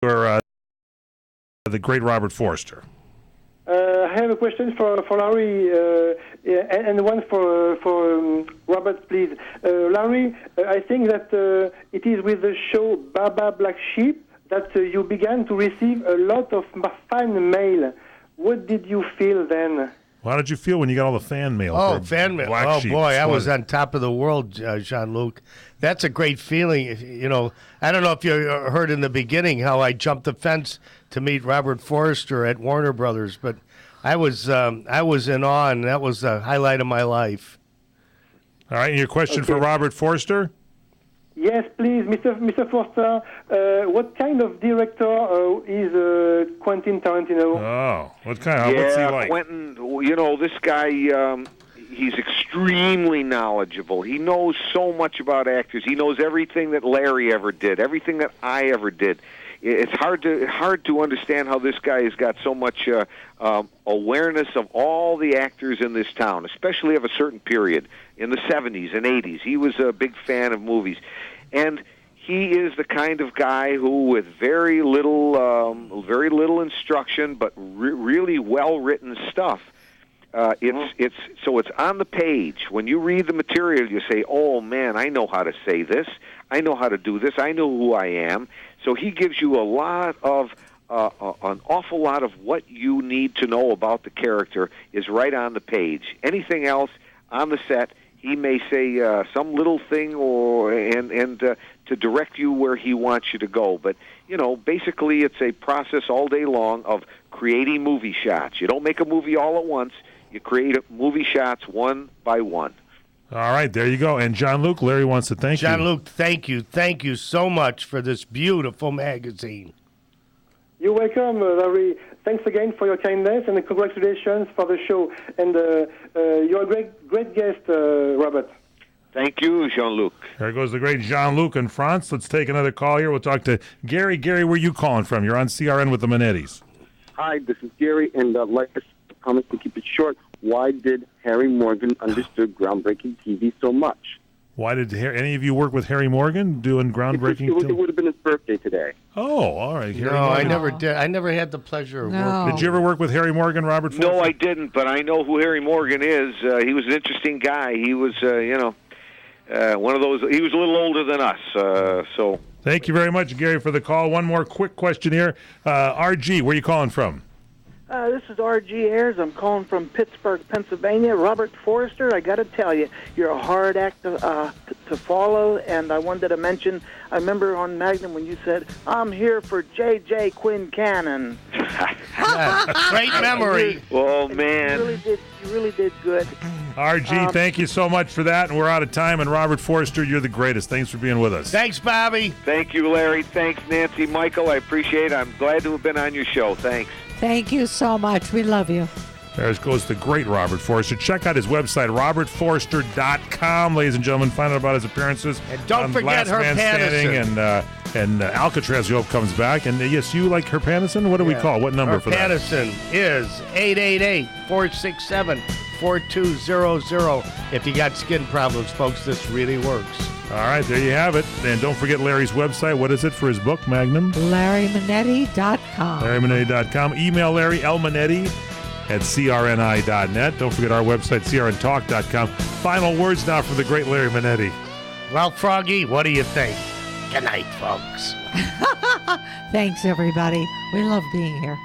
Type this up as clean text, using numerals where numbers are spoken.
the great Robert Forster? I have a question for Larry and one for Robert, please. Larry, I think that it is with the show Baba Black Sheep that you began to receive a lot of fan mail. What did you feel then? How did you feel when you got all the fan mail? Oh, fan mail. Oh, boy, I was on top of the world, Jean-Luc. That's a great feeling. You know, I don't know if you heard in the beginning how I jumped the fence to meet Robert Forster at Warner Brothers, but I was in awe, and that was the highlight of my life. All right, and your question for Robert Forster? Yes, please, Mr. Forster. What kind of director is Quentin Tarantino? Oh, what's he like? Quentin, you know, this guy, he's extremely knowledgeable. He knows so much about actors. He knows everything that Larry ever did, everything that I ever did. It's hard to understand how this guy has got so much awareness of all the actors in this town, especially of a certain period in the 70s and 80s. He was a big fan of movies, and he is the kind of guy who, with very little instruction, but really well-written stuff. It's on the page. When you read the material, you say, "Oh man, I know how to say this. I know how to do this. I know who I am." So he gives you a lot of an awful lot of what you need to know about the character is right on the page. Anything else on the set, he may say some little thing to direct you where he wants you to go. But you know, basically, it's a process all day long of creating movie shots. You don't make a movie all at once. You create movie shots one by one. All right, there you go. And Jean-Luc, Larry wants to thank you. Jean-Luc, thank you. Thank you so much for this beautiful magazine. You're welcome, Larry. Thanks again for your kindness, and congratulations for the show. And you're a great guest, Robert. Thank you, Jean-Luc. There goes the great Jean-Luc in France. Let's take another call here. We'll talk to Gary. Gary, where are you calling from? You're on CRN with the Manettis. Hi, this is Gary, and like I promise to keep it short. Why did Harry Morgan understood groundbreaking TV so much? Why did any of you work with Harry Morgan doing groundbreaking? It would have been his birthday today. Oh, all right. Harry Morgan. I never did. I never had the pleasure of working. Did you ever work with Harry Morgan, Robert Forster? No, I didn't, but I know who Harry Morgan is. He was an interesting guy. He was, one of those. He was a little older than us, so. Thank you very much, Gary, for the call. One more quick question here. RG, where are you calling from? This is R.G. Ayers. I'm calling from Pittsburgh, Pennsylvania. Robert Forster, I got to tell you, you're a hard act to follow, and I wanted to mention, I remember on Magnum when you said, "I'm here for J.J. Quincannon." Great memory. Oh, man. You really did good. RG, thank you so much for that, and we're out of time. And Robert Forster, you're the greatest. Thanks for being with us. Thanks, Bobby. Thank you, Larry. Thanks, Nancy. Michael, I appreciate it. I'm glad to have been on your show. Thanks. Thank you so much. We love you. There goes the great Robert Forster. Check out his website, robertforster.com, ladies and gentlemen. Find out about his appearances. And don't forget Last Man Herr Standing and Alcatraz, we hope, comes back. And yes, you like Herr Patterson? What do we call? What number for that? Patterson is 888-467-4200. If you got skin problems, folks, this really works. All right, there you have it. And don't forget Larry's website. What is it for his book, Magnum? LarryManetti.com. LarryManetti.com. Email Larry, lmanetti@crni.net. Don't forget our website, crntalk.com. Final words now from the great Larry Manetti. Well, Froggy, what do you think? Good night, folks. Thanks, everybody. We love being here.